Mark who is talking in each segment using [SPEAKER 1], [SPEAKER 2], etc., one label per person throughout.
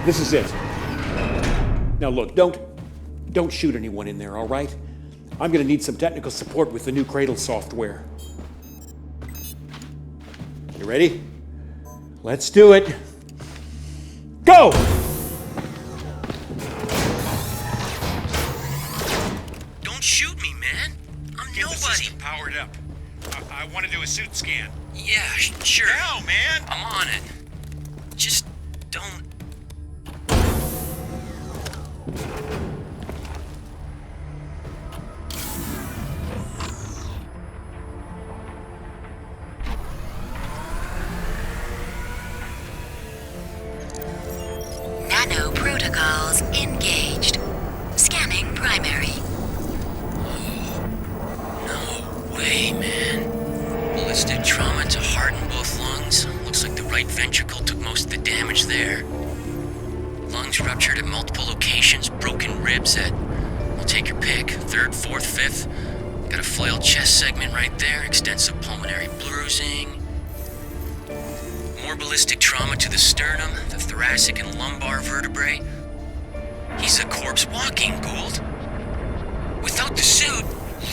[SPEAKER 1] This is it. Now look, don't shoot anyone in there, all right? I'm gonna need some technical support with the new Cradle software. You ready? Let's do it. Go!
[SPEAKER 2] Don't shoot me, man. I'm
[SPEAKER 3] Get
[SPEAKER 2] nobody.
[SPEAKER 3] the system powered up. I want to do a suit scan.
[SPEAKER 2] Yeah, sure.
[SPEAKER 3] Now, man!
[SPEAKER 2] I'm on it. Just don't...
[SPEAKER 4] Nano protocols engaged. Scanning primary.
[SPEAKER 2] No way, man. Ballistic trauma to heart and both lungs. Looks like the right ventricle took most of the damage there. Lungs ruptured at multiple locations, broken ribs at, well, take your pick, 3rd, 4th, 5th. Got a flailed chest segment right there, extensive pulmonary bruising. More ballistic trauma to the sternum, the thoracic and lumbar vertebrae. He's a corpse walking, Gould. Without the suit,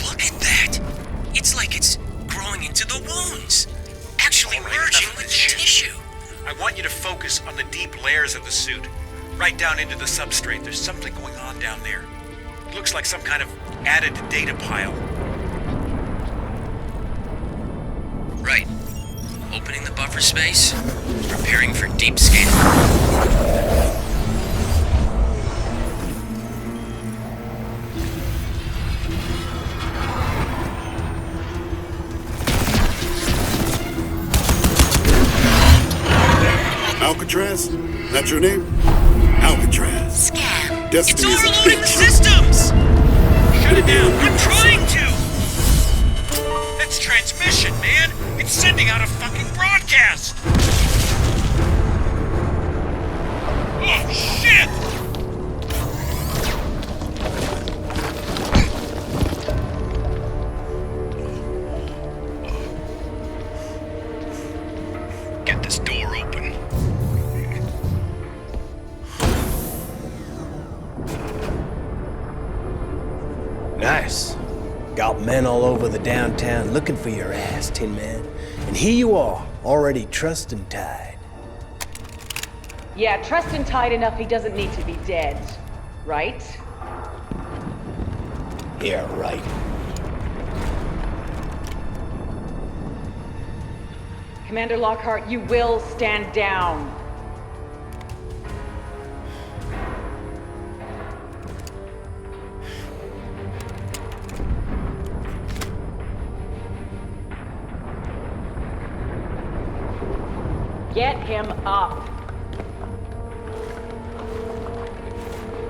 [SPEAKER 2] look at that. It's like it's growing into the wounds. Actually
[SPEAKER 3] All right,
[SPEAKER 2] merging
[SPEAKER 3] enough of
[SPEAKER 2] with the
[SPEAKER 3] this shit.
[SPEAKER 2] tissue.
[SPEAKER 3] I want you to focus on the deep layers of the suit. Right down into the substrate. There's something going on down there. It looks like some kind of added data pile.
[SPEAKER 2] Right. Opening the buffer space. Preparing for deep scan.
[SPEAKER 5] Alcatraz? That's your name? Alcatraz.
[SPEAKER 4] Scan.
[SPEAKER 2] It's
[SPEAKER 5] Destiny is a
[SPEAKER 2] overloading the
[SPEAKER 5] bitch.
[SPEAKER 2] systems!
[SPEAKER 3] Shut it down! I'm trying to! That's transmission, man! It's sending out a fucking broadcast! Oh, shit! Get this door open.
[SPEAKER 6] Nice. Got men all over the downtown looking for your ass, Tin Man. And here you are, already trussed and tied.
[SPEAKER 7] Yeah, trussed and tied enough he doesn't need to be dead. Right?
[SPEAKER 6] Yeah, right.
[SPEAKER 7] Commander Lockhart, you will stand down. Get him up.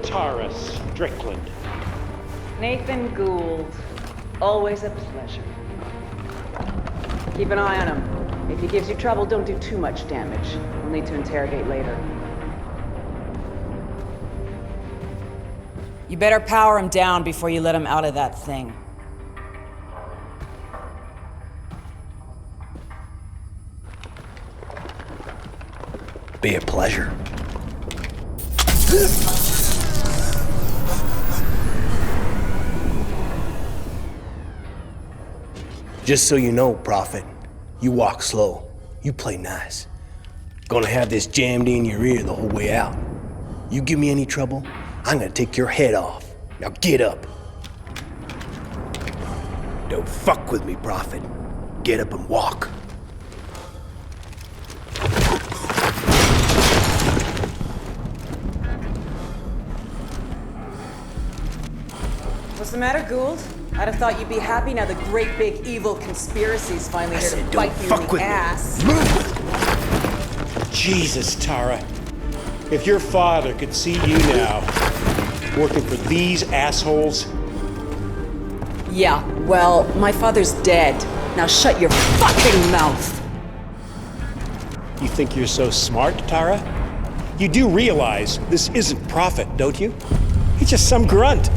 [SPEAKER 1] Tara Strickland.
[SPEAKER 7] Nathan Gould. Always a pleasure. Keep an eye on him. If he gives you trouble, don't do too much damage. We'll need to interrogate later.
[SPEAKER 8] You better power him down before you let him out of that thing.
[SPEAKER 6] Be a pleasure. Just so you know, Prophet, you walk slow. You play nice. Gonna have this jammed in your ear the whole way out. You give me any trouble, I'm gonna take your head off. Now get up. Don't fuck with me, Prophet. Get up and walk.
[SPEAKER 8] What's the matter, Gould? I'd have thought you'd be happy now the great big evil conspiracy's finally here to
[SPEAKER 6] said
[SPEAKER 8] bite
[SPEAKER 6] don't
[SPEAKER 8] you
[SPEAKER 6] fuck
[SPEAKER 8] in the
[SPEAKER 6] with me.
[SPEAKER 8] ass.
[SPEAKER 1] Jesus, Tara. If your father could see you now, working for these assholes.
[SPEAKER 8] Yeah, well, my father's dead. Now shut your fucking mouth!
[SPEAKER 1] You think you're so smart, Tara? You do realize this isn't Prophet, don't you? He's just some grunt.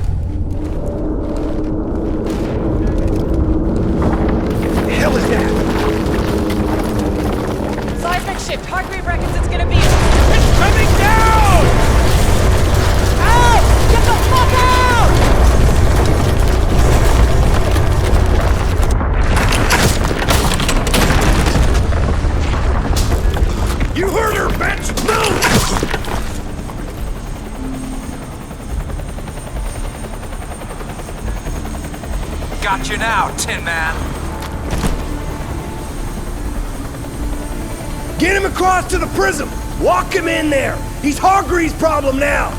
[SPEAKER 6] What the hell is that?
[SPEAKER 9] got you now, Tin Man.
[SPEAKER 6] Get him across to the prism! Walk him in there! He's Hargreaves' problem now!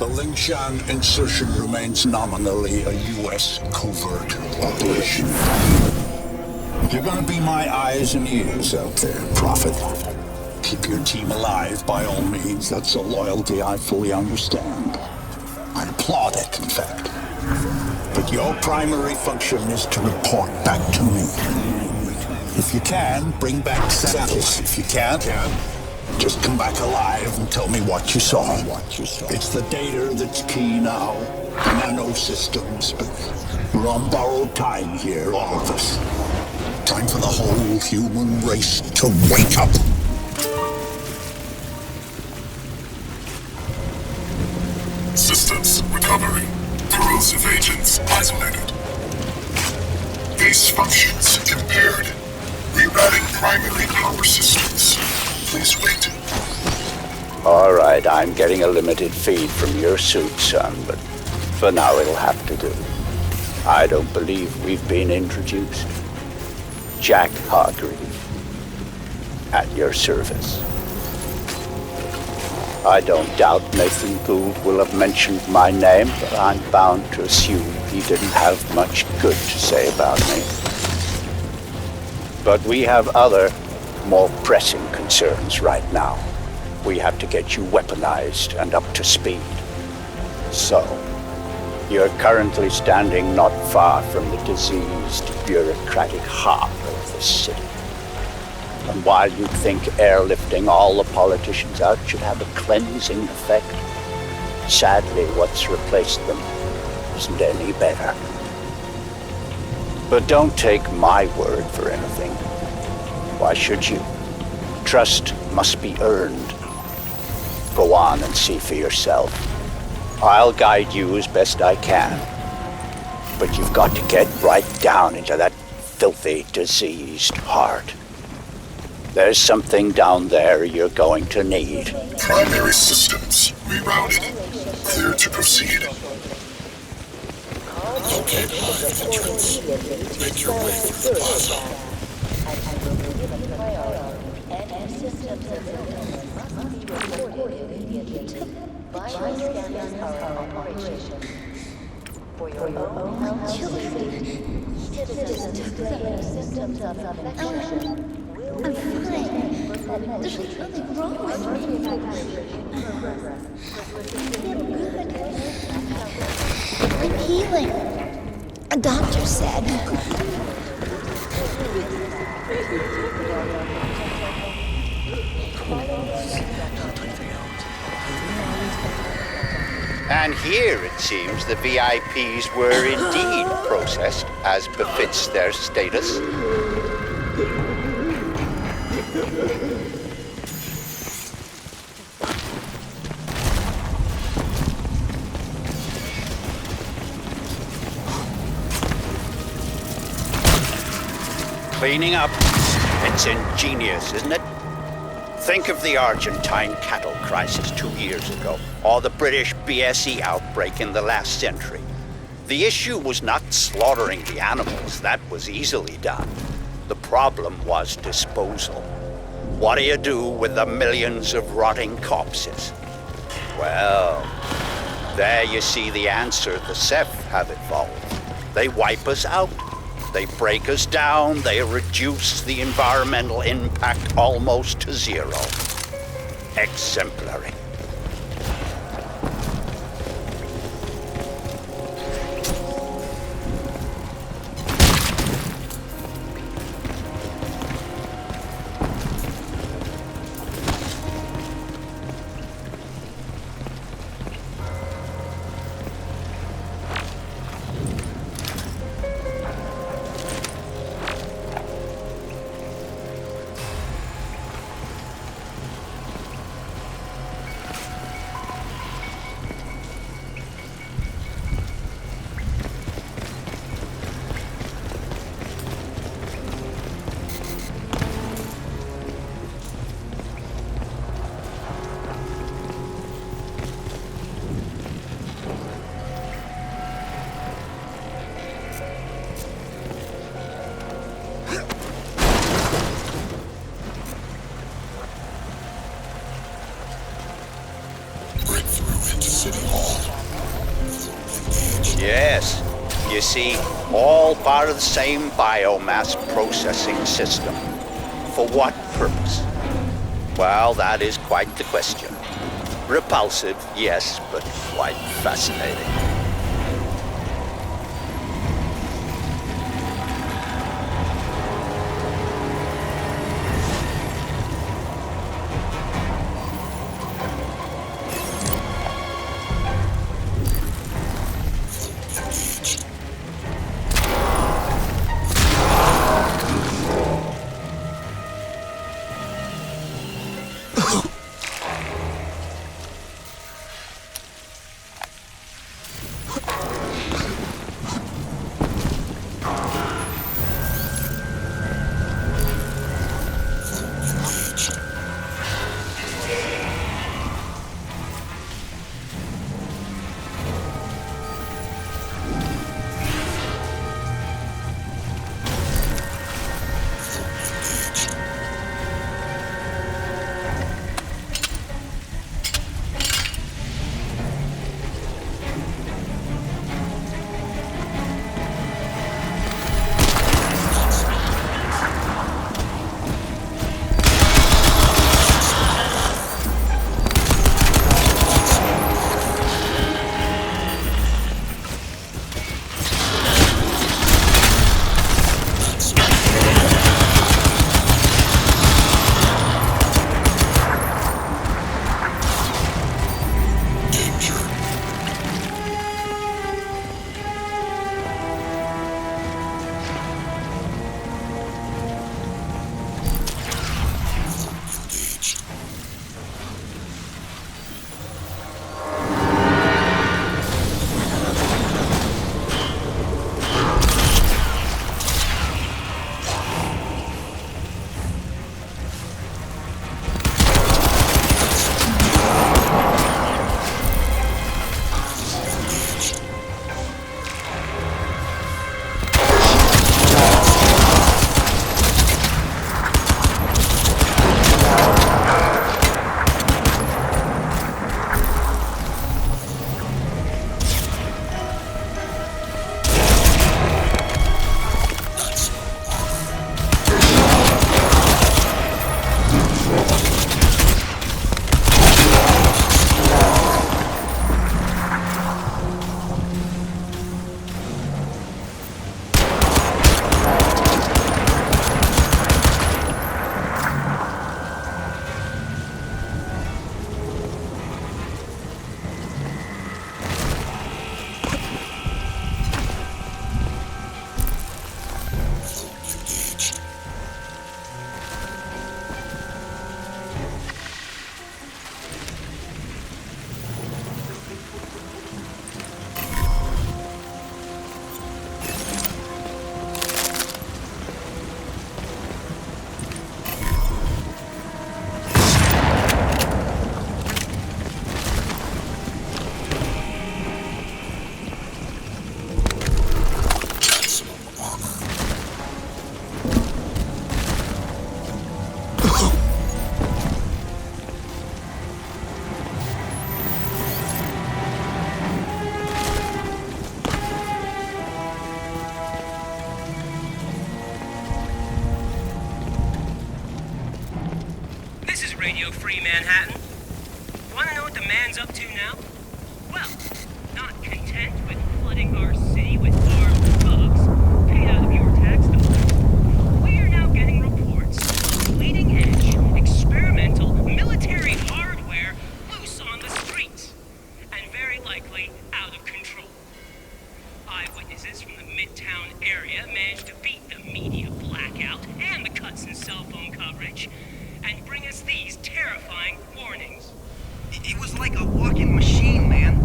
[SPEAKER 9] The Lingshan insertion remains nominally a U.S. covert operation. You're gonna be my eyes and ears out there, Prophet. Keep your team alive by all means. That's a loyalty I fully understand. I applaud it, in fact. But your primary function is to report back to me. If you can, bring back samples. If you can't, just come back alive and tell me what you saw. It's the data that's key now. The nano systems, but we're on borrowed time here, all of us. Time for the whole human race to wake up.
[SPEAKER 5] Systems recovery. Corrosive agents isolated. Base functions impaired. Rerouting primary power systems. Please wait.
[SPEAKER 10] All right, I'm getting a limited feed from your suit, son, but for now it'll have to do. I don't believe we've been introduced. Jack Hargreave, at your service. I don't doubt Nathan Gould will have mentioned my name, but I'm bound to assume he didn't have much good to say about me. But we have other, more pressing concerns right now. We have to get you weaponized and up to speed. So, you're currently standing not far from the diseased, bureaucratic heart of the city. And while you think airlifting all the politicians out should have a cleansing effect, sadly what's replaced them isn't any better. But don't take my word for anything. Why should you? Trust must be earned. Go on and see for yourself. I'll guide you as best I can. But you've got to get right down into that filthy, diseased heart. There's something down there you're going to need.
[SPEAKER 5] Primary systems rerouted. Clear to proceed. Locate hive entrance. Make your way through the plaza.
[SPEAKER 11] For your own children, systems of affection. I'm fine. There's nothing wrong with me. I'm healing. A doctor said.
[SPEAKER 10] And here, it seems, the VIPs were indeed processed, as befits their status. Cleaning up. It's ingenious, isn't it? Think of the Argentine cattle crisis 2 years ago, or the British BSE outbreak in the last century. The issue was not slaughtering the animals. That was easily done. The problem was disposal. What do you do with the millions of rotting corpses? Well, there you see the answer the Ceph have evolved. They wipe us out. They break us down, they reduce the environmental impact almost to zero. Exemplary.
[SPEAKER 5] move into City Hall.
[SPEAKER 10] Yes. You see, all part of the same biomass processing system. For what purpose? Well, that is quite the question. Repulsive, yes, but quite fascinating.
[SPEAKER 12] Radio Free Manhattan. Wanna know what the man's up to now? Well, not content with flooding our city with armed thugs paid out of your tax dollars, we are now getting reports of leading-edge, experimental military hardware loose on the streets, and very likely out of control. Eyewitnesses from the Midtown area managed to beat the media blackout and the cuts in cell phone coverage, and bring us these terrifying warnings.
[SPEAKER 13] It was like a walking machine, man.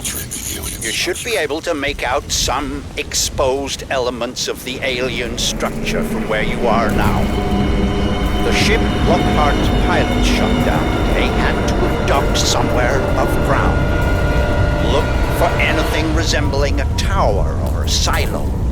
[SPEAKER 10] You should be able to make out some exposed elements of the alien structure from where you are now. The ship Lockhart's pilot shot down today had to have docked somewhere above ground. Look for anything resembling a tower or a silo.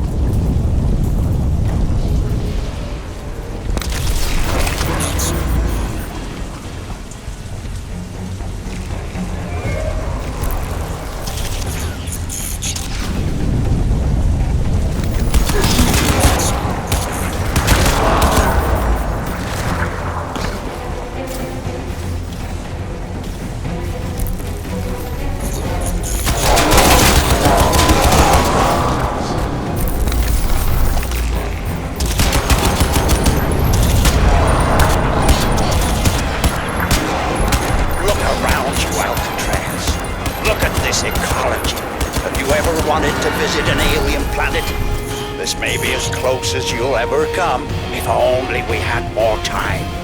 [SPEAKER 10] As you'll ever come, if only we had more time.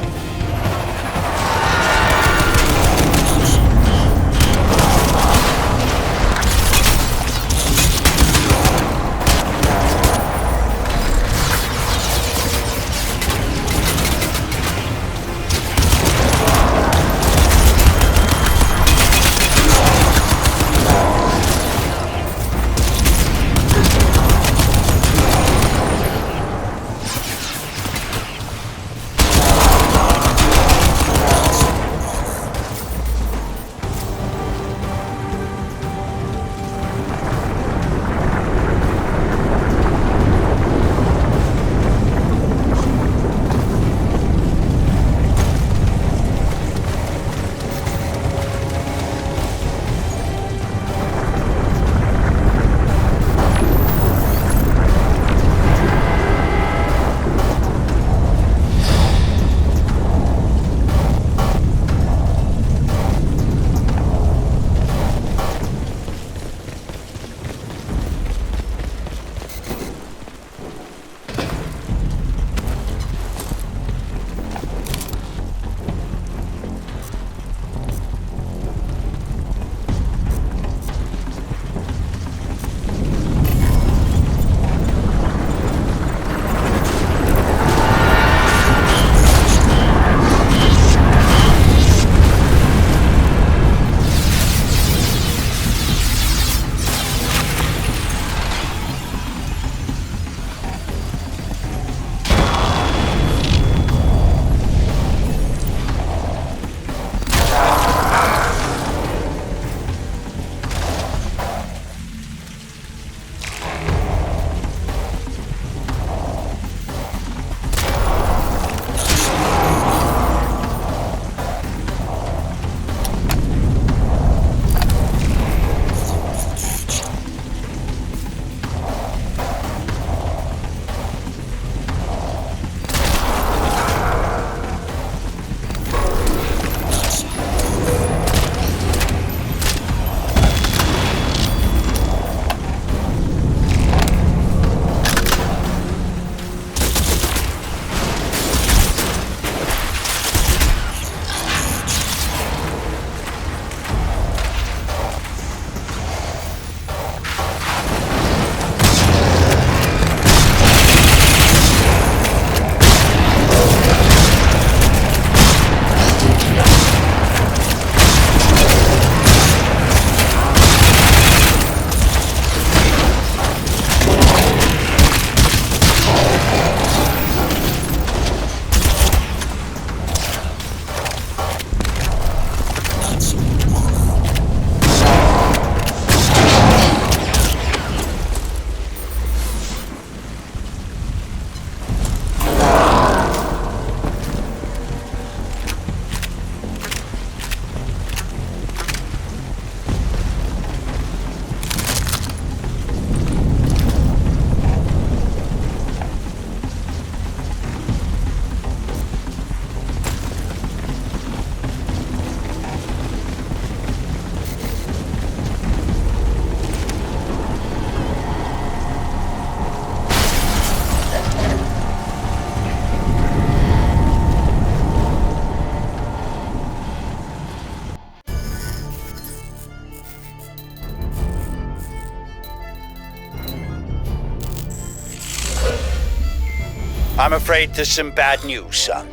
[SPEAKER 10] I'm afraid there's some bad news, son.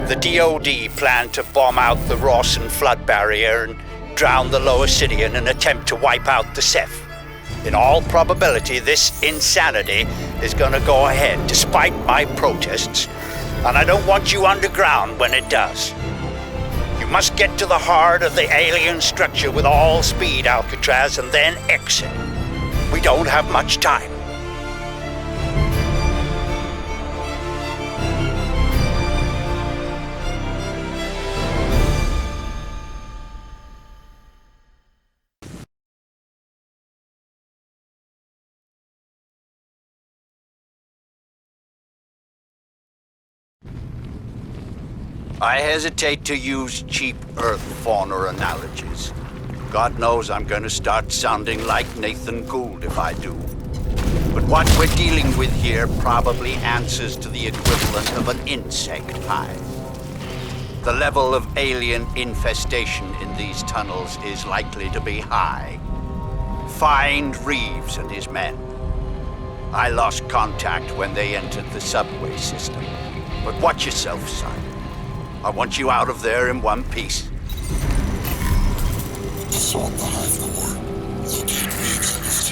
[SPEAKER 10] The DoD planned to bomb out the Rawson flood barrier and drown the lower city in an attempt to wipe out the Ceph. In all probability, this insanity is gonna go ahead, despite my protests, and I don't want you underground when it does. You must get to the heart of the alien structure with all speed, Alcatraz, and then exit. We don't have much time. I hesitate to use cheap Earth fauna analogies. God knows I'm going to start sounding like Nathan Gould if I do. But what we're dealing with here probably answers to the equivalent of an insect hive. The level of alien infestation in these tunnels is likely to be high. Find Reeves and his men. I lost contact when they entered the subway system. But watch yourself, son. I want you out of there in one piece.
[SPEAKER 5] Assault the hive core. Locate Reeves and his